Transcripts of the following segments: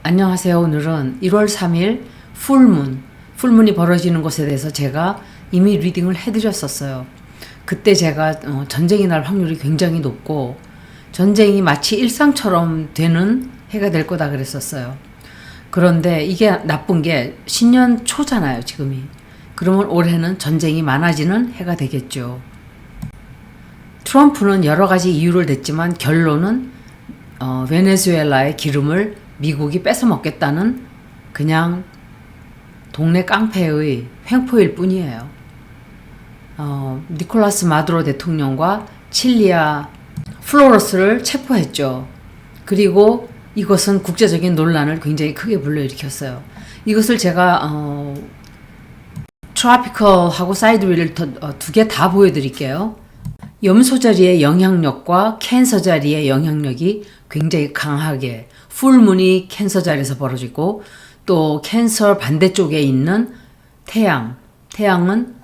안녕하세요. 오늘은 1월 3일 풀문이 벌어지는 것에 대해서 제가 이미 리딩을 해드렸었어요. 그때 제가 전쟁이 날 확률이 굉장히 높고 전쟁이 마치 일상처럼 되는 해가 될 거다 그랬었어요. 그런데 이게 나쁜 게 신년 초잖아요, 지금이. 그러면 올해는 전쟁이 많아지는 해가 되겠죠. 트럼프는 여러 가지 이유를 댔지만 결론은 베네수엘라의 기름을 미국이 뺏어 먹겠다는 그냥 동네 깡패의 횡포일 뿐이에요. 니콜라스 마두로 대통령과 칠리아 플로러스를 체포했죠. 그리고 이것은 국제적인 논란을 굉장히 크게 불러일으켰어요. 이것을 제가 트로피컬하고 사이드윌을 두 개 다 보여드릴게요. 염소 자리의 영향력과 캔서 자리의 영향력이 굉장히 강하게 풀문이 캔서 자리에서 벌어지고 또 캔서 반대쪽에 있는 태양은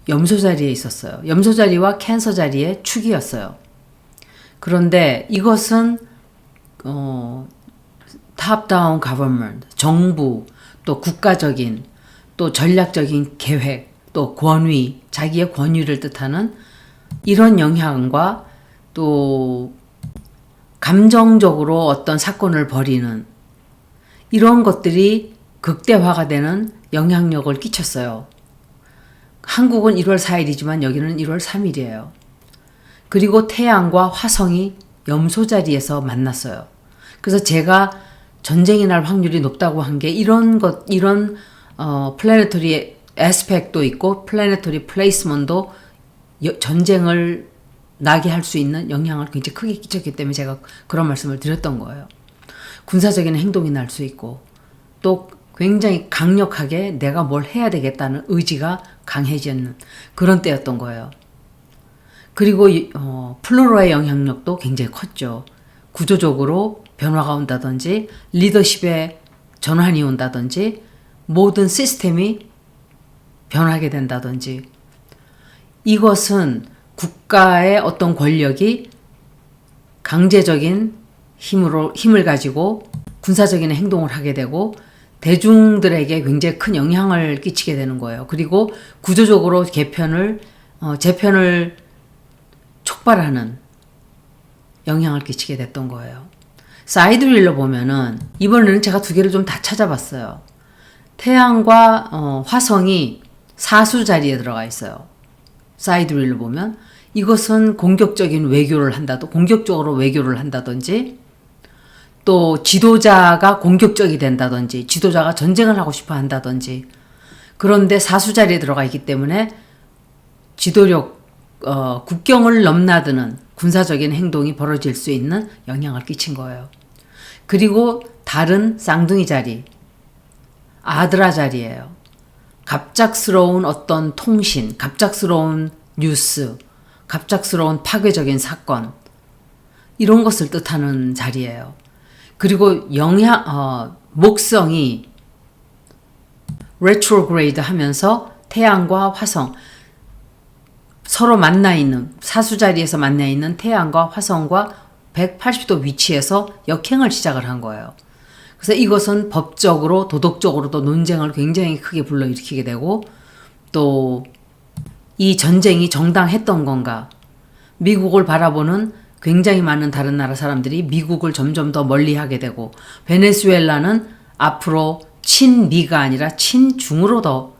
염소 자리에 있었어요. 염소 자리와 캔서 자리의 축이었어요. 그런데 이것은 top-down government, 정부, 또 국가적인, 또 전략적인 계획, 또 권위, 자기의 권위를 뜻하는 이런 영향과 또 감정적으로 어떤 사건을 벌이는 이런 것들이 극대화가 되는 영향력을 끼쳤어요. 한국은 1월 4일이지만 여기는 1월 3일이에요. 그리고 태양과 화성이 염소 자리에서 만났어요. 그래서 제가 전쟁이 날 확률이 높다고 한 게 이런 플래네터리 에스펙도 있고 플래네터리 플레이스먼도 전쟁을 나게 할 수 있는 영향을 굉장히 크게 끼쳤기 때문에 제가 그런 말씀을 드렸던 거예요. 군사적인 행동이 날 수 있고 또 굉장히 강력하게 내가 뭘 해야 되겠다는 의지가 강해지는 그런 때였던 거예요. 그리고 플루토의 영향력도 굉장히 컸죠. 구조적으로 변화가 온다든지 리더십에 전환이 온다든지 모든 시스템이 변하게 된다든지 이것은 국가의 어떤 권력이 강제적인 힘을 가지고 군사적인 행동을 하게 되고 대중들에게 굉장히 큰 영향을 끼치게 되는 거예요. 그리고 구조적으로 재편을 촉발하는 영향을 끼치게 됐던 거예요. 사이드윌로 보면은 이번에는 제가 두 개를 좀 다 찾아봤어요. 태양과 화성이 사수 자리에 들어가 있어요. 사이드윌로 보면 이것은 공격적으로 외교를 한다든지 또 지도자가 공격적이 된다든지 지도자가 전쟁을 하고 싶어 한다든지 그런데 사수 자리에 들어가 있기 때문에 국경을 넘나드는 군사적인 행동이 벌어질 수 있는 영향을 끼친 거예요. 그리고 다른 쌍둥이 자리 아드라 자리예요. 갑작스러운 어떤 통신, 갑작스러운 뉴스, 갑작스러운 파괴적인 사건 이런 것을 뜻하는 자리예요. 그리고 목성이 retrograde 하면서 태양과 화성 서로 사수 자리에서 만나 있는 태양과 화성과 180도 위치에서 역행을 시작을 한 거예요. 그래서 이것은 법적으로 도덕적으로도 논쟁을 굉장히 크게 불러일으키게 되고 또 이 전쟁이 정당했던 건가 미국을 바라보는 굉장히 많은 다른 나라 사람들이 미국을 점점 더 멀리하게 되고 베네수엘라는 앞으로 친미가 아니라 친중으로 더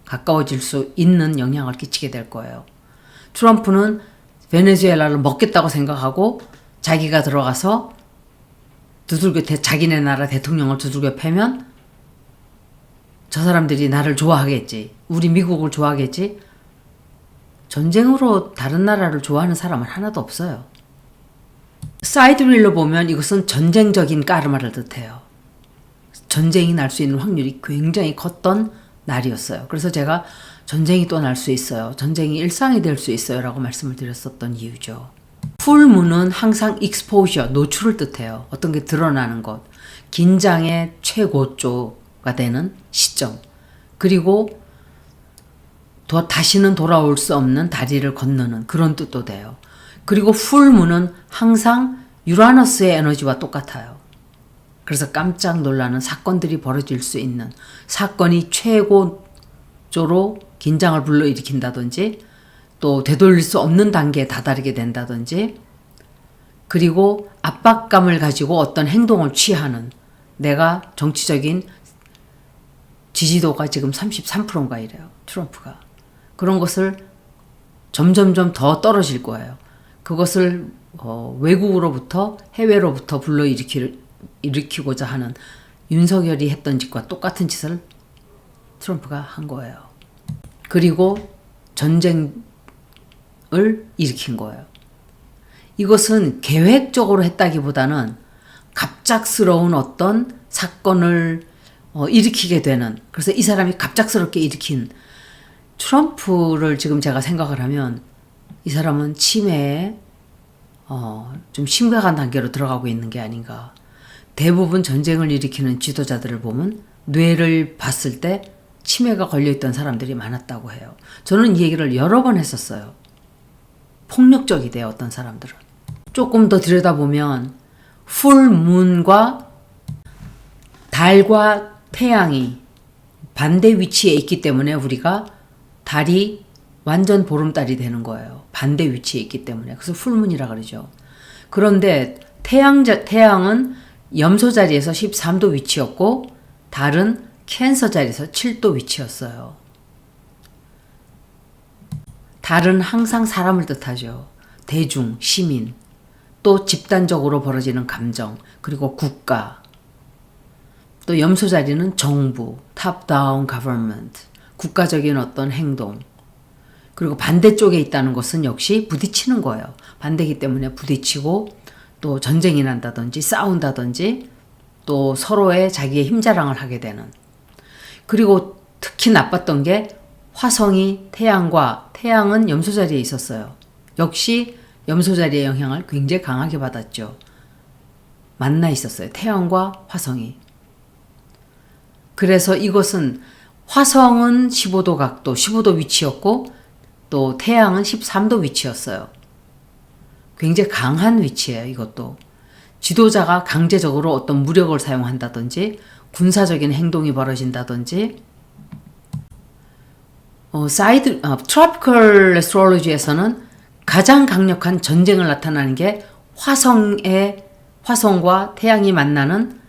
가까워질 수 있는 영향을 끼치게 될 거예요. 트럼프는 베네수엘라를 먹겠다고 생각하고 자기가 들어가서 자기네 나라 대통령을 두들겨 패면 저 사람들이 나를 좋아하겠지. 우리 미국을 좋아하겠지. 전쟁으로 다른 나라를 좋아하는 사람은 하나도 없어요. 사이드윌로 보면 이것은 전쟁적인 까르마를 뜻해요. 전쟁이 날 수 있는 확률이 굉장히 컸던 날이었어요. 그래서 제가 전쟁이 또 날 수 있어요. 전쟁이 일상이 될 수 있어요. 라고 말씀을 드렸었던 이유죠. 풀문은 항상 exposure, 노출을 뜻해요. 어떤 게 드러나는 것. 긴장의 최고조가 되는 시점. 그리고 다시는 돌아올 수 없는 다리를 건너는 그런 뜻도 돼요. 그리고 풀문은 항상 유라너스의 에너지와 똑같아요. 그래서 깜짝 놀라는 사건들이 벌어질 수 있는, 사건이 최고조로 긴장을 불러일으킨다든지 또 되돌릴 수 없는 단계에 다다르게 된다든지, 그리고 압박감을 가지고 어떤 행동을 취하는, 내가 정치적인 지지도가 지금 33%인가 이래요. 트럼프가. 그런 것을 점점점 더 떨어질 거예요. 그것을 외국으로부터, 해외로부터 불러일으키고자 하는 윤석열이 했던 짓과 똑같은 짓을 트럼프가 한 거예요. 그리고 전쟁을 일으킨 거예요. 이것은 계획적으로 했다기보다는 갑작스러운 어떤 사건을 일으키게 되는, 그래서 이 사람이 갑작스럽게 일으킨, 트럼프를 지금 제가 생각을 하면 이 사람은 치매에 좀 심각한 단계로 들어가고 있는 게 아닌가. 대부분 전쟁을 일으키는 지도자들을 보면 뇌를 봤을 때 치매가 걸려있던 사람들이 많았다고 해요. 저는 이 얘기를 여러 번 했었어요. 폭력적이 돼요, 어떤 사람들은. 조금 더 들여다보면 풀문과 달과 태양이 반대 위치에 있기 때문에 우리가 달이 완전 보름달이 되는 거예요. 반대 위치에 있기 때문에. 그래서 풀문이라 그러죠. 그런데 태양은 염소 자리에서 13도 위치였고 달은 캔서 자리에서 7도 위치였어요. 달은 항상 사람을 뜻하죠. 대중, 시민, 또 집단적으로 벌어지는 감정, 그리고 국가. 또 염소 자리는 정부, top-down government, 국가적인 어떤 행동. 그리고 반대쪽에 있다는 것은 역시 부딪히는 거예요. 반대이기 때문에 부딪히고 또 전쟁이 난다든지 싸운다든지 또 서로의 자기의 힘자랑을 하게 되는. 그리고 특히 나빴던 게 화성이 태양은 염소 자리에 있었어요. 역시 염소 자리의 영향을 굉장히 강하게 받았죠. 만나 있었어요. 태양과 화성이. 그래서 이것은 화성은 15도 각도, 15도 위치였고 또 태양은 13도 위치였어요. 굉장히 강한 위치예요, 이것도. 지도자가 강제적으로 어떤 무력을 사용한다든지 군사적인 행동이 벌어진다든지 트로피컬 애스트롤로지에서는 가장 강력한 전쟁을 나타나는 게 화성과 태양이 만나는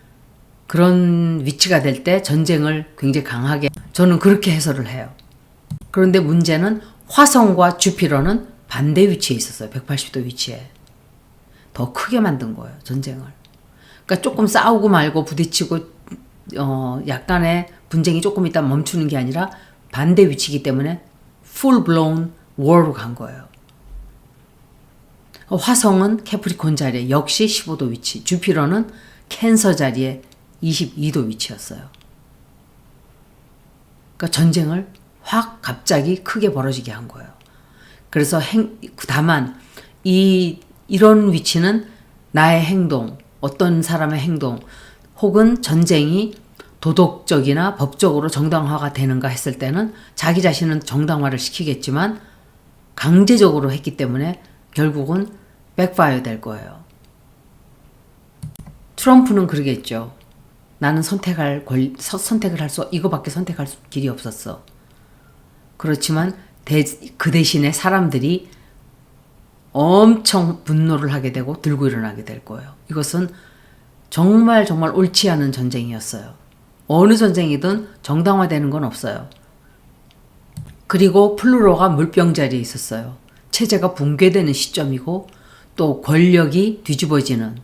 그런 위치가 될 때 전쟁을 굉장히 강하게, 저는 그렇게 해설을 해요. 그런데 문제는 화성과 주피터는 반대 위치에 있었어요. 180도 위치에. 더 크게 만든 거예요, 전쟁을. 그러니까 조금 싸우고 말고 부딪히고 약간의 분쟁이 조금 있다 멈추는 게 아니라 반대 위치이기 때문에 full blown war로 간 거예요. 화성은 캐프리콘 자리에 역시 15도 위치, 주피터는 캔서 자리에 22도 위치였어요. 그러니까 전쟁을 확 갑자기 크게 벌어지게 한 거예요. 그래서 다만 이런 위치는 나의 행동, 어떤 사람의 행동, 혹은 전쟁이 도덕적이나 법적으로 정당화가 되는가 했을 때는 자기 자신은 정당화를 시키겠지만 강제적으로 했기 때문에 결국은 백파이어 될 거예요. 트럼프는 그러겠죠. 나는 선택을 할 수, 이거밖에 선택할 길이 없었어. 그렇지만 그 대신에 사람들이 엄청 분노를 하게 되고 들고 일어나게 될 거예요. 이것은 정말 옳지 않은 전쟁이었어요. 어느 전쟁이든 정당화되는 건 없어요. 그리고 플루로가 물병 자리에 있었어요. 체제가 붕괴되는 시점이고 또 권력이 뒤집어지는.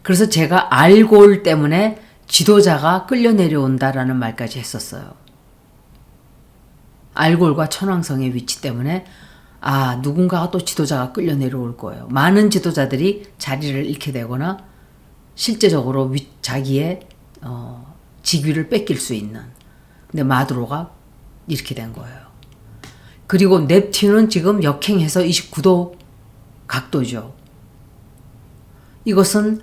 그래서 제가 알골 때문에 지도자가 끌려 내려온다라는 말까지 했었어요. 알골과 천왕성의 위치 때문에 누군가가 또 지도자가 끌려 내려올 거예요. 많은 지도자들이 자리를 잃게 되거나 실제적으로 자기의 직위를 뺏길 수 있는. 근데 마두로가 이렇게 된 거예요. 그리고 넵튠은 지금 역행해서 29도 각도죠. 이것은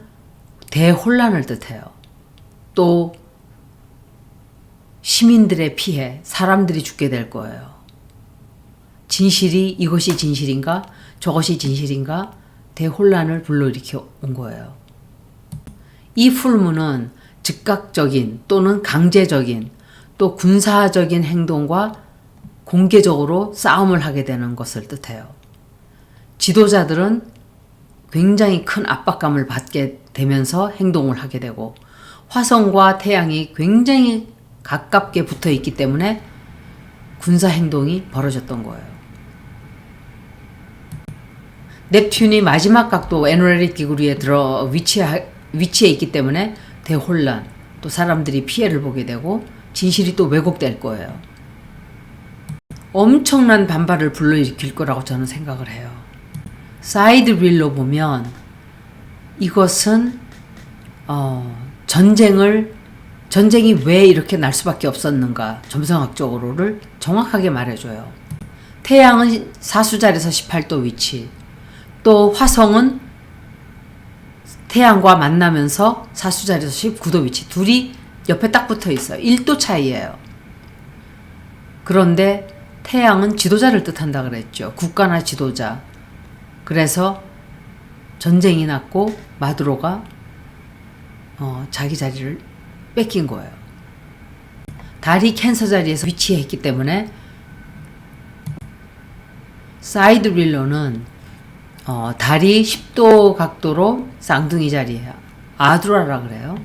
대혼란을 뜻해요. 또 시민들의 피해, 사람들이 죽게 될 거예요. 이것이 진실인가? 저것이 진실인가? 대혼란을 불러일으켜 온 거예요. 이 풀무는 즉각적인 또는 강제적인 또 군사적인 행동과 공개적으로 싸움을 하게 되는 것을 뜻해요. 지도자들은 굉장히 큰 압박감을 받게 되면서 행동을 하게 되고 화성과 태양이 굉장히 가깝게 붙어 있기 때문에 군사 행동이 벌어졌던 거예요. 넵튠이 마지막 각도 에노레릭 기구리에 위치해 있기 때문에 대혼란, 또 사람들이 피해를 보게 되고 진실이 또 왜곡될 거예요. 엄청난 반발을 불러일으킬 거라고 저는 생각을 해요. 사이드 릴로 보면 이것은 전쟁이 왜 이렇게 날 수밖에 없었는가 점성학적으로를 정확하게 말해줘요. 태양은 사수자리에서 18도 위치, 또 화성은 태양과 만나면서 사수자리에서 19도 위치, 둘이 옆에 딱 붙어 있어요. 1도 차이예요. 그런데 태양은 지도자를 뜻한다 그랬죠. 국가나 지도자. 그래서 전쟁이 났고 마두로가 자기 자리를 뺏긴 거예요. 달이 캔서 자리에서 위치해 있기 때문에 사이드 릴로는 달이 10도 각도로 쌍둥이 자리예요. 아두라라 그래요.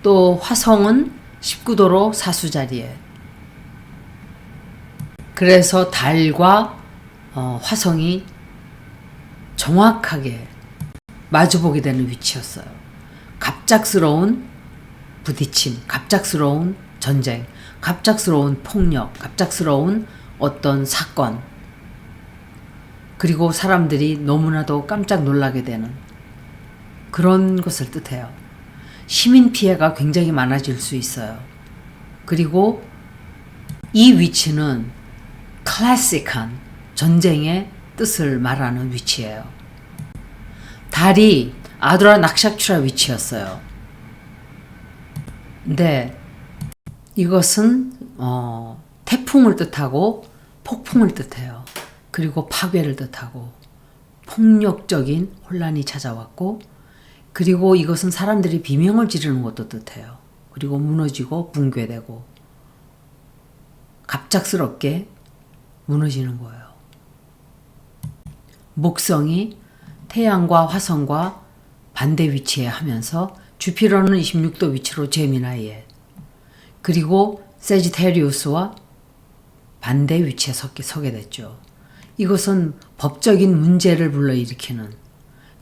또 화성은 19도로 사수 자리에. 그래서 달과 화성이 정확하게 마주보게 되는 위치였어요. 갑작스러운 부딪힘, 갑작스러운 전쟁, 갑작스러운 폭력, 갑작스러운 어떤 사건, 그리고 사람들이 너무나도 깜짝 놀라게 되는 그런 것을 뜻해요. 시민 피해가 굉장히 많아질 수 있어요. 그리고 이 위치는 클래식한 전쟁의 뜻을 말하는 위치예요. 달이 아두라 낙샤추라 위치였어요. 근데 이것은 태풍을 뜻하고 폭풍을 뜻해요. 그리고 파괴를 뜻하고 폭력적인 혼란이 찾아왔고, 그리고 이것은 사람들이 비명을 지르는 것도 뜻해요. 그리고 무너지고 붕괴되고 갑작스럽게 무너지는 거예요. 목성이 태양과 화성과 반대 위치에 하면서 주피터는 26도 위치로 제미나이에, 그리고 세지테리우스와 반대 위치에 서게 됐죠. 이것은 법적인 문제를 불러일으키는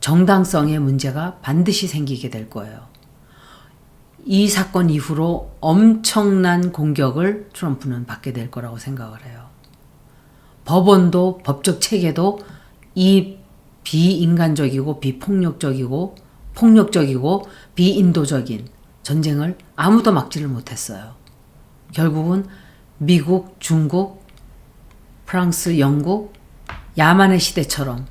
정당성의 문제가 반드시 생기게 될 거예요. 이 사건 이후로 엄청난 공격을 트럼프는 받게 될 거라고 생각을 해요. 법원도 법적 체계도 이 비인간적이고 비폭력적이고 비인도적인 전쟁을 아무도 막지를 못했어요. 결국은 미국, 중국, 프랑스, 영국, 야만의 시대처럼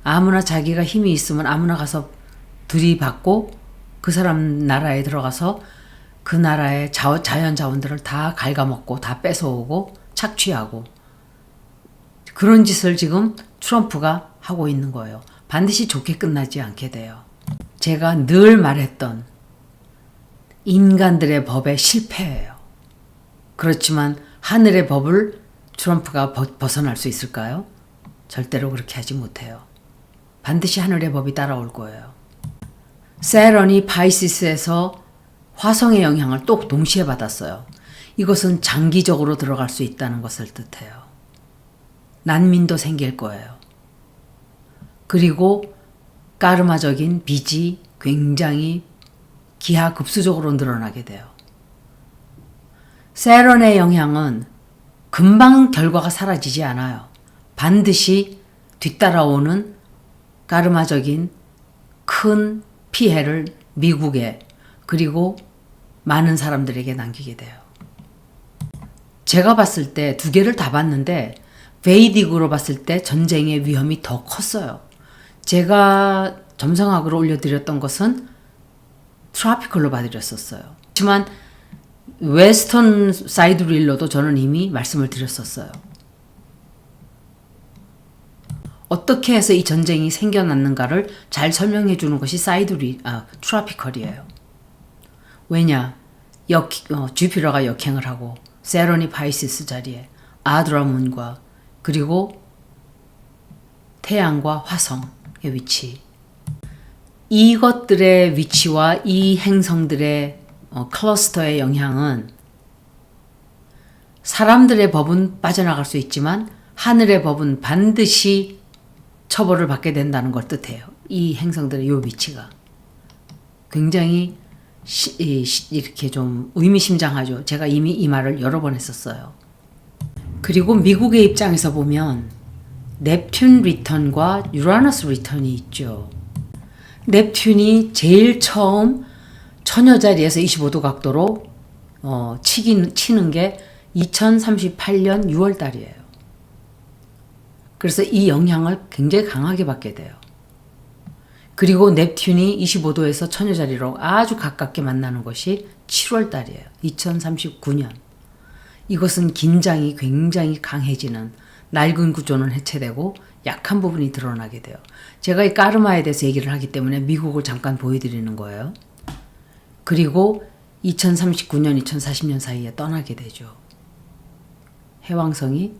아무나 자기가 힘이 있으면 아무나 가서 들이받고 그 사람 나라에 들어가서 그 나라의 자연 자원들을 다 갉아먹고 다 뺏어오고 착취하고, 그런 짓을 지금 트럼프가 하고 있는 거예요. 반드시 좋게 끝나지 않게 돼요. 제가 늘 말했던 인간들의 법의 실패예요. 그렇지만 하늘의 법을 트럼프가 벗어날 수 있을까요? 절대로 그렇게 하지 못해요. 반드시 하늘의 법이 따라올 거예요. 세런이 파이시스에서 화성의 영향을 또 동시에 받았어요. 이것은 장기적으로 들어갈 수 있다는 것을 뜻해요. 난민도 생길 거예요. 그리고 까르마적인 빚이 굉장히 기하급수적으로 늘어나게 돼요. 세런의 영향은 금방 결과가 사라지지 않아요. 반드시 뒤따라오는 까르마적인 큰 피해를 미국에 그리고 많은 사람들에게 남기게 돼요. 제가 봤을 때 두 개를 다 봤는데 베이딕으로 봤을 때 전쟁의 위험이 더 컸어요. 제가 점성학으로 올려드렸던 것은 트로피컬로 봐드렸었어요. 하지만 웨스턴 사이드 릴로도 저는 이미 말씀을 드렸었어요. 어떻게 해서 이 전쟁이 생겨났는가를 잘 설명해 주는 것이 트라피컬이에요. 왜냐? 주피터가 역행을 하고 세론이 파이시스 자리에 아드라문과 그리고 태양과 화성의 위치, 이것들의 위치와 이 행성들의 클러스터의 영향은 사람들의 법은 빠져나갈 수 있지만 하늘의 법은 반드시 처벌을 받게 된다는 걸 뜻해요. 이 행성들의 이 위치가 굉장히 이렇게 좀 의미심장하죠. 제가 이미 이 말을 여러 번 했었어요. 그리고 미국의 입장에서 보면 넵튠 리턴과 유라너스 리턴이 있죠. 넵튠이 제일 처음 처녀 자리에서 25도 각도로 치는 게 2038년 6월 달이에요. 그래서 이 영향을 굉장히 강하게 받게 돼요. 그리고 넵튠이 25도에서 처녀 자리로 아주 가깝게 만나는 것이 7월 달이에요. 2039년. 이것은 긴장이 굉장히 강해지는, 낡은 구조는 해체되고 약한 부분이 드러나게 돼요. 제가 이 까르마에 대해서 얘기를 하기 때문에 미국을 잠깐 보여드리는 거예요. 그리고 2039년, 2040년 사이에 떠나게 되죠. 해왕성이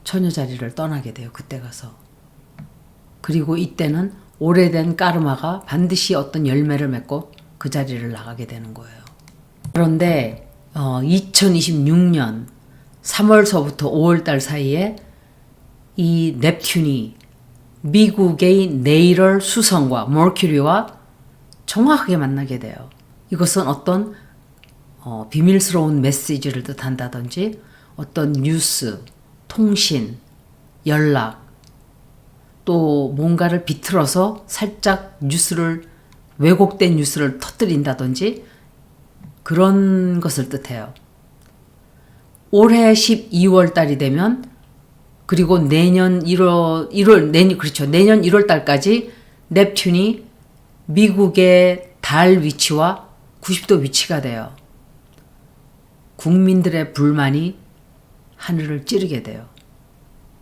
처녀 자리를 떠나게 돼요. 그때 가서. 그리고 이때는 오래된 까르마가 반드시 어떤 열매를 맺고 그 자리를 나가게 되는 거예요. 그런데 2026년 3월서부터 5월달 사이에 이 넵튠이 미국의 네이럴 수성과 머큐리와 정확하게 만나게 돼요. 이것은 어떤 비밀스러운 메시지를 뜻한다든지 어떤 뉴스, 통신, 연락, 또 뭔가를 비틀어서 살짝 왜곡된 뉴스를 터뜨린다든지 그런 것을 뜻해요. 올해 12월 달이 되면, 그리고 내년 1월 달까지 넵튠이 미국의 달 위치와 90도 위치가 돼요. 국민들의 불만이 하늘을 찌르게 돼요.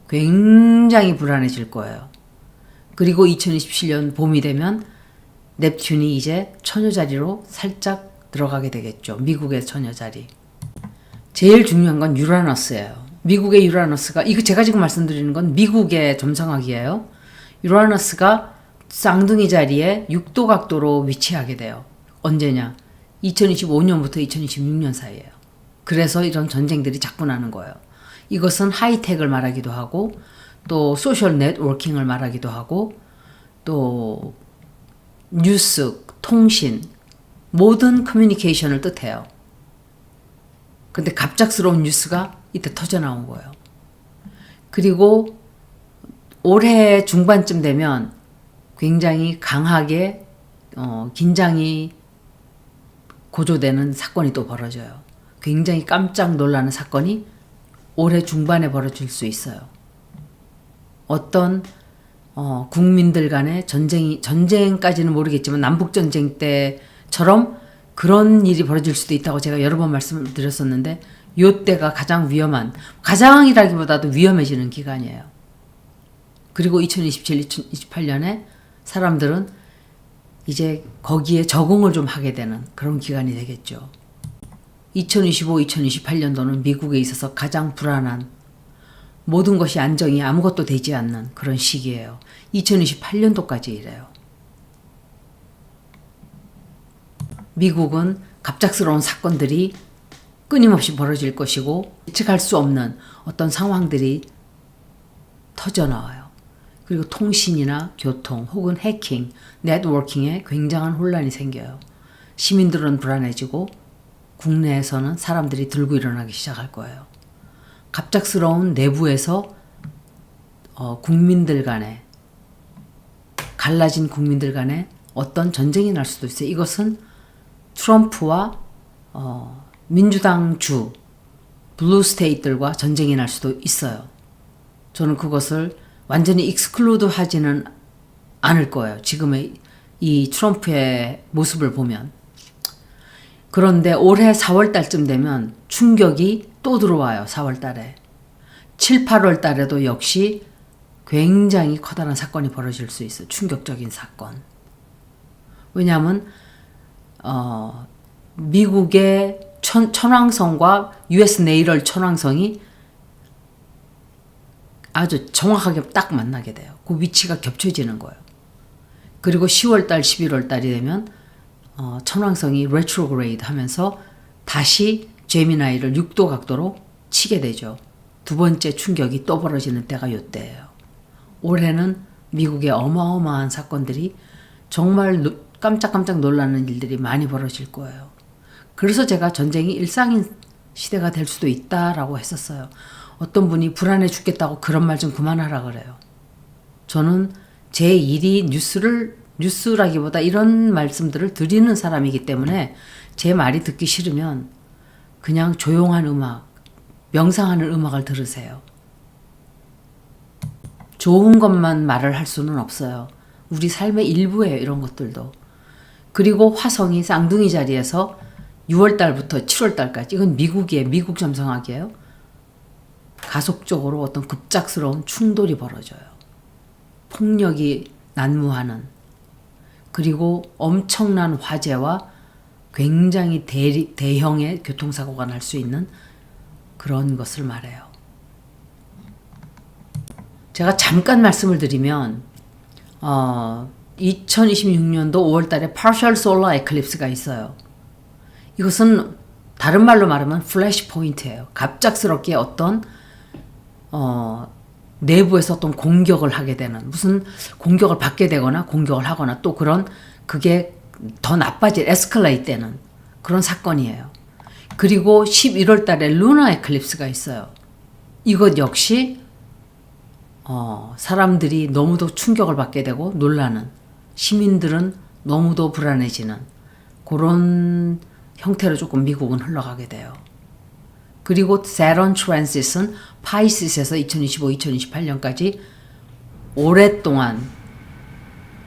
굉장히 불안해질 거예요. 그리고 2027년 봄이 되면 넵튠이 이제 처녀 자리로 살짝 들어가게 되겠죠. 미국의 처녀 자리. 제일 중요한 건 유라너스예요. 미국의 유라너스가, 이거 제가 지금 말씀드리는 건 미국의 점성학이에요. 유라너스가 쌍둥이 자리에 6도 각도로 위치하게 돼요. 언제냐? 2025년부터 2026년 사이에요. 그래서 이런 전쟁들이 자꾸 나는 거예요. 이것은 하이텍을 말하기도 하고, 또 소셜 네트워킹을 말하기도 하고, 또 뉴스, 통신, 모든 커뮤니케이션을 뜻해요. 근데 갑작스러운 뉴스가 이때 터져 나온 거예요. 그리고 올해 중반쯤 되면 굉장히 강하게 긴장이 고조되는 사건이 또 벌어져요. 굉장히 깜짝 놀라는 사건이 올해 중반에 벌어질 수 있어요. 어떤 국민들 간의 전쟁까지는 모르겠지만 남북전쟁 때처럼 그런 일이 벌어질 수도 있다고 제가 여러 번 말씀을 드렸었는데, 이때가 가장 가장이라기보다도 위험해지는 기간이에요. 그리고 2027, 2028년에 사람들은 이제 거기에 적응을 좀 하게 되는 그런 기간이 되겠죠. 2025, 2028년도는 미국에 있어서 가장 불안한, 모든 것이 안정이 아무것도 되지 않는 그런 시기예요. 2028년도까지 이래요. 미국은 갑작스러운 사건들이 끊임없이 벌어질 것이고 예측할 수 없는 어떤 상황들이 터져나와요. 그리고 통신이나 교통 혹은 해킹, 네트워킹에 굉장한 혼란이 생겨요. 시민들은 불안해지고 국내에서는 사람들이 들고 일어나기 시작할 거예요. 갑작스러운 내부에서 국민들 간에, 갈라진 국민들 간에 어떤 전쟁이 날 수도 있어요. 이것은 트럼프와 민주당 주 블루 스테이트들과 전쟁이 날 수도 있어요. 저는 그것을 완전히 익스클루드 하지는 않을 거예요. 지금의 이 트럼프의 모습을 보면. 그런데 올해 4월 달쯤 되면 충격이 또 들어와요. 4월 달에. 7, 8월 달에도 역시 굉장히 커다란 사건이 벌어질 수 있어요. 충격적인 사건. 왜냐하면 미국의 천왕성과 US 내일월 천왕성이 아주 정확하게 딱 만나게 돼요. 그 위치가 겹쳐지는 거예요. 그리고 10월달, 11월달이 되면 천왕성이 레트로그레이드 하면서 다시 제미나이를 6도 각도로 치게 되죠. 두 번째 충격이 또 벌어지는 때가 이때예요. 올해는 미국의 어마어마한 사건들이 정말 깜짝깜짝 놀라는 일들이 많이 벌어질 거예요. 그래서 제가 전쟁이 일상인 시대가 될 수도 있다라고 했었어요. 어떤 분이 불안해 죽겠다고 그런 말 좀 그만하라 그래요. 저는 제 일이 뉴스라기보다 이런 말씀들을 드리는 사람이기 때문에 제 말이 듣기 싫으면 그냥 조용한 음악, 명상하는 음악을 들으세요. 좋은 것만 말을 할 수는 없어요. 우리 삶의 일부예요, 이런 것들도. 그리고 화성이 쌍둥이 자리에서 6월달부터 7월달까지, 이건 미국이에요. 미국 점성학이에요. 가속적으로 어떤 급작스러운 충돌이 벌어져요. 폭력이 난무하는, 그리고 엄청난 화재와 굉장히 대형의 교통사고가 날 수 있는 그런 것을 말해요. 제가 잠깐 말씀을 드리면 2026년도 5월달에 partial solar eclipse가 있어요. 이것은 다른 말로 말하면 플래시 포인트예요. 갑작스럽게 어떤 내부에서 어떤 공격을 하게 되는, 무슨 공격을 받게 되거나 공격을 하거나 또 그게 더 나빠질, 에스컬레이트 되는 그런 사건이에요. 그리고 11월 달에 루나 에클립스가 있어요. 이것 역시 사람들이 너무도 충격을 받게 되고 놀라는, 시민들은 너무도 불안해지는 그런 형태로 조금 미국은 흘러가게 돼요. 그리고 세런 트랜짓은 파이시스에서 2025, 2028년까지 오랫동안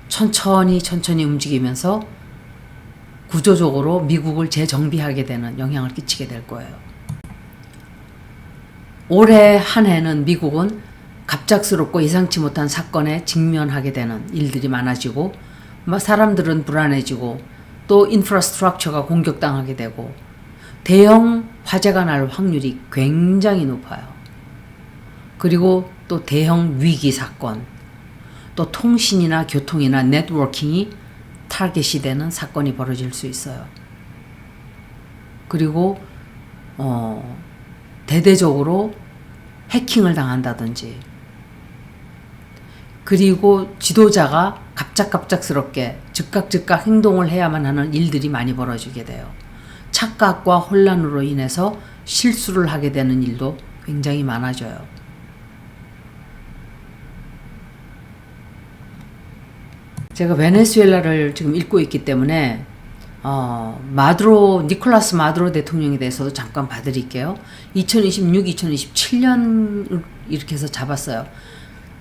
천천히 움직이면서 구조적으로 미국을 재정비하게 되는 영향을 끼치게 될 거예요. 올해 한 해는 미국은 갑작스럽고 예상치 못한 사건에 직면하게 되는 일들이 많아지고 사람들은 불안해지고 또 인프라스트럭처가 공격당하게 되고 대형 화재가 날 확률이 굉장히 높아요. 그리고 또 대형 위기 사건, 또 통신이나 교통이나 네트워킹이 타겟이 되는 사건이 벌어질 수 있어요. 그리고 대대적으로 해킹을 당한다든지, 그리고 지도자가 갑작스럽게 즉각 행동을 해야만 하는 일들이 많이 벌어지게 돼요. 착각과 혼란으로 인해서 실수를 하게 되는 일도 굉장히 많아져요. 제가 베네수엘라를 지금 읽고 있기 때문에 니콜라스 마두로 대통령에 대해서도 잠깐 봐드릴게요. 2026, 2027년 이렇게 해서 잡았어요.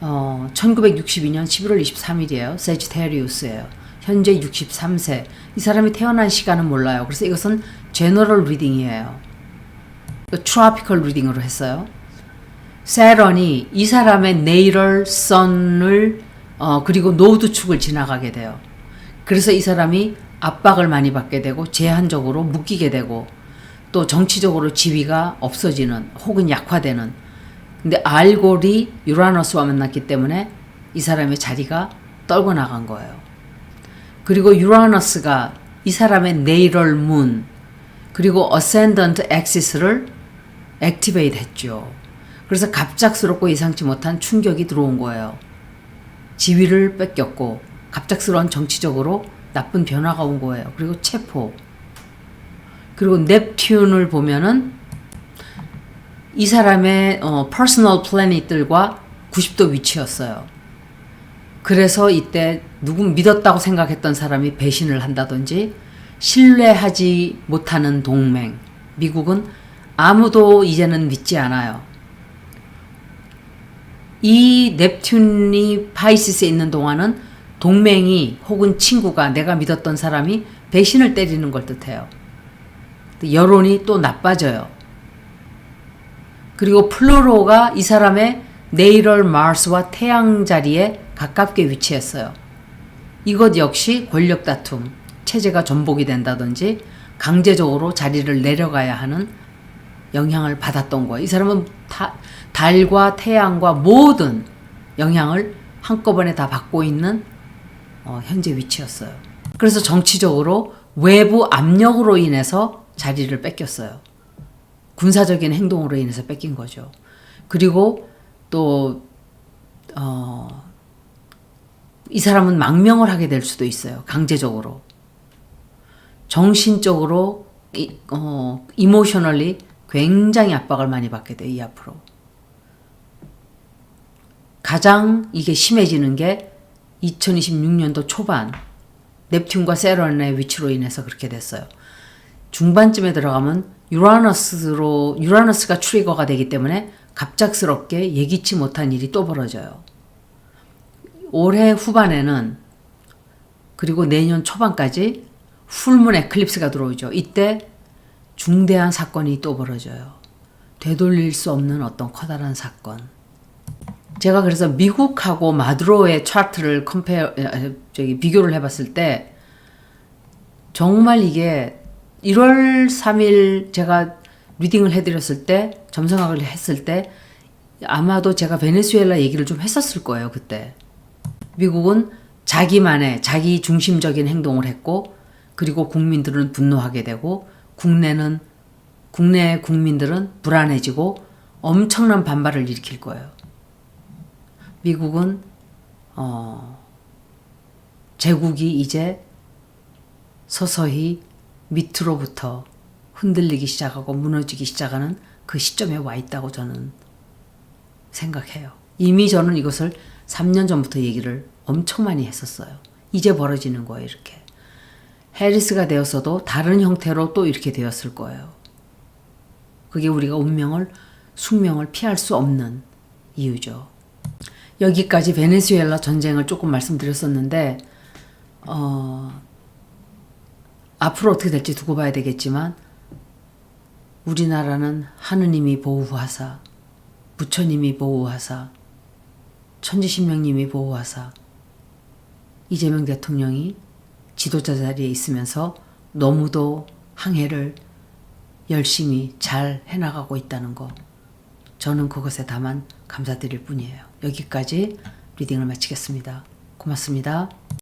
1962년 11월 23일이에요. 세지테리우스예요. 현재 63세. 이 사람이 태어난 시간은 몰라요. 그래서 이것은 제너럴 리딩이에요. 트로피컬 리딩으로 했어요. 세런이 이 사람의 네이럴 선을 그리고 노드축을 지나가게 돼요. 그래서 이 사람이 압박을 많이 받게 되고 제한적으로 묶이게 되고 또 정치적으로 지위가 없어지는 혹은 약화되는, 근데 알골이 유라너스와 만났기 때문에 이 사람의 자리가 떨고 나간 거예요. 그리고 유라너스가 이 사람의 네이럴 문 그리고 어센던트 엑시스를 액티베이트 했죠. 그래서 갑작스럽고 예상치 못한 충격이 들어온 거예요. 지위를 뺏겼고 갑작스러운 정치적으로 나쁜 변화가 온 거예요. 그리고 체포. 그리고 넵튠을 보면은 이 사람의 퍼스널 플래닛들과 90도 위치였어요. 그래서 이때 누구 믿었다고 생각했던 사람이 배신을 한다든지 신뢰하지 못하는 동맹. 미국은 아무도 이제는 믿지 않아요. 이 넵튠이 파이시스에 있는 동안은 동맹이 혹은 친구가, 내가 믿었던 사람이 배신을 때리는 걸 뜻해요. 여론이 또 나빠져요. 그리고 플루토가 이 사람의 네이럴 마스와 태양 자리에 가깝게 위치했어요. 이것 역시 권력 다툼, 체제가 전복이 된다든지 강제적으로 자리를 내려가야 하는 영향을 받았던 거예요. 이 사람은 달과 태양과 모든 영향을 한꺼번에 다 받고 있는 현재 위치였어요. 그래서 정치적으로 외부 압력으로 인해서 자리를 뺏겼어요. 군사적인 행동으로 인해서 뺏긴 거죠. 그리고 또 이 사람은 망명을 하게 될 수도 있어요. 강제적으로. 정신적으로 이모셔널리 굉장히 압박을 많이 받게 돼요. 이 앞으로. 가장 이게 심해지는 게 2026년도 초반 넵튠과 세런의 위치로 인해서 그렇게 됐어요. 중반쯤에 들어가면 유라너스가 트리거가 되기 때문에 갑작스럽게 예기치 못한 일이 또 벌어져요. 올해 후반에는 그리고 내년 초반까지 풀문 에클립스가 들어오죠. 이때 중대한 사건이 또 벌어져요. 되돌릴 수 없는 어떤 커다란 사건. 제가 그래서 미국하고 마두로의 차트를 비교를 해봤을 때 정말 이게 1월 3일 제가 리딩을 해드렸을 때 점성학을 했을 때 아마도 제가 베네수엘라 얘기를 좀 했었을 거예요. 그때. 미국은 자기만의 자기 중심적인 행동을 했고 그리고 국민들은 분노하게 되고 국내 국민들은 불안해지고 엄청난 반발을 일으킬 거예요. 미국은 제국이 이제 서서히 밑으로부터 흔들리기 시작하고 무너지기 시작하는 그 시점에 와 있다고 저는 생각해요. 이미 저는 이것을 3년 전부터 얘기를 엄청 많이 했었어요. 이제 벌어지는 거예요, 이렇게. 해리스가 되었어도 다른 형태로 또 이렇게 되었을 거예요. 그게 우리가 숙명을 피할 수 없는 이유죠. 여기까지 베네수엘라 전쟁을 조금 말씀드렸었는데 앞으로 어떻게 될지 두고 봐야 되겠지만 우리나라는 하느님이 보호하사, 부처님이 보호하사, 천지신명님이 보호하사 이재명 대통령이 지도자 자리에 있으면서 너무도 항해를 열심히 잘 해나가고 있다는 거 저는 그것에 다만 감사드릴 뿐이에요. 여기까지 리딩을 마치겠습니다. 고맙습니다.